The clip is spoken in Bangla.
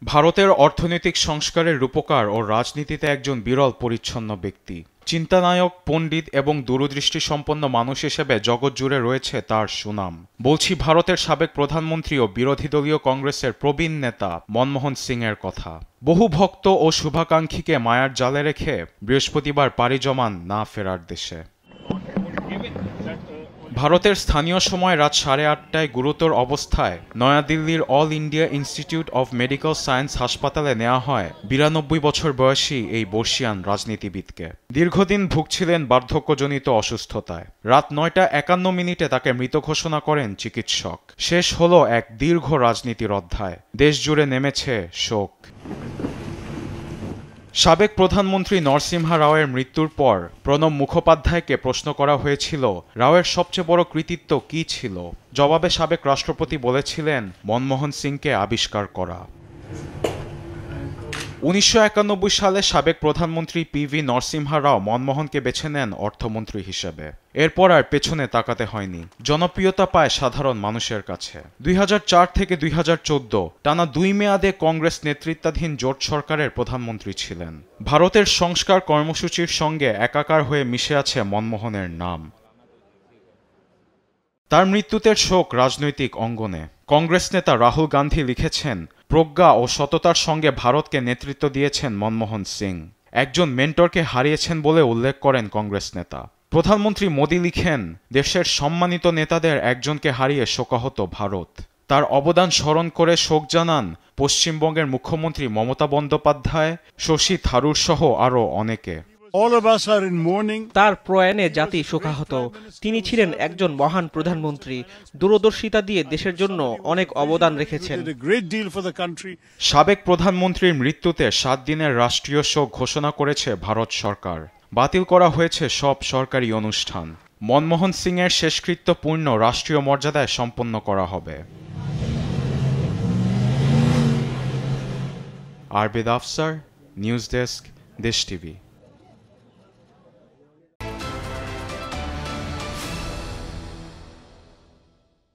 ভারতের অর্থনৈতিক সংস্কারের রূপকার ও রাজনীতিতে একজন বিরল পরিচ্ছন্ন ব্যক্তি, চিন্তানায়ক, পণ্ডিত এবং দূরদৃষ্টিসম্পন্ন মানুষ হিসেবে জগৎ জুড়ে রয়েছে তার সুনাম। বলছি ভারতের সাবেক প্রধানমন্ত্রী ও বিরোধী দলীয় কংগ্রেসের প্রবীণ নেতা মনমোহন সিংয়ের কথা। বহু ভক্ত ও শুভাকাঙ্ক্ষীকে মায়ার জালে রেখে বৃহস্পতিবার পাড়ি জমান না ফেরার দেশে। ভারতের স্থানীয় সময় রাত 8:30টায় গুরুতর অবস্থায় নয়াদিল্লির all India institute of medical science হাসপাতালে নেওয়া হয় 92 বছর বয়সী এই বর্ষিয়ান রাজনীতিবিদকে। দীর্ঘদিন ভুগছিলেন বার্ধক্যজনিত অসুস্থতায়। রাত 9:51 তাকে মৃত ঘোষণা করেন চিকিৎসক। শেষ হলো এক দীর্ঘ রাজনীতির অধ্যায়। দেশ জুড়ে নেমেছে শোক। সাবেক প্রধানমন্ত্রী নরসিমহা রাওয়ের মৃত্যুর পর প্রণব মুখোপাধ্যায়কে প্রশ্ন করা হয়েছিল রাওয়ের সবচেয়ে বড় কৃতিত্ব কী ছিল। জবাবে সাবেক রাষ্ট্রপতি বলেছিলেন মনমোহন সিংকে আবিষ্কার করা। 1991 সালে সাবেক প্রধানমন্ত্রী পিভি নরসিমহা রাও মনমোহনকে বেছে নেন অর্থমন্ত্রী হিসেবে। এরপর আর পেছনে তাকাতে হয়নি। জনপ্রিয়তা পায় সাধারণ মানুষের কাছে। 2004 থেকে 2014 টানা 2 মেয়াদে কংগ্রেস নেতৃত্বাধীন জোট সরকারের প্রধানমন্ত্রী ছিলেন। ভারতের সংস্কার কর্মসূচির সঙ্গে একাকার হয়ে মিশে আছে মনমোহনের নাম। তার মৃত্যুতে শোক রাজনৈতিক অঙ্গনে। কংগ্রেস নেতা রাহুল গান্ধী লিখেছেন, প্রজ্ঞা ও সততার সঙ্গে ভারতকে নেতৃত্ব দিয়েছেন মনমোহন সিং। একজন মেন্টরকে হারিয়েছেন বলে উল্লেখ করেন কংগ্রেস নেতা। প্রধানমন্ত্রী মোদি লিখেন, দেশের সম্মানিত নেতাদের একজনকে হারিয়ে শোকাহত ভারত। তার অবদান স্মরণ করে শোক জানান পশ্চিমবঙ্গের মুখ্যমন্ত্রী মমতা বন্দ্যোপাধ্যায়, শশী থারুর সহ আরও অনেকে। তার প্রয়াণে জাতি শোকাহত। তিনি ছিলেন একজন মহান প্রধানমন্ত্রী। দূরদর্শিতা দিয়ে দেশের জন্য অনেক অবদান রেখেছেন। সাবেক প্রধানমন্ত্রীর মৃত্যুতে 7 দিনের রাষ্ট্রীয় শোক ঘোষণা করেছে ভারত সরকার। বাতিল করা হয়েছে সব সরকারি অনুষ্ঠান। মনমোহন সিংয়ের শেষকৃত্য পূর্ণ রাষ্ট্রীয় মর্যাদায় সম্পন্ন করা হবে। আরবেদ আফসার, নিউজ ডেস্ক, দেশ টিভি।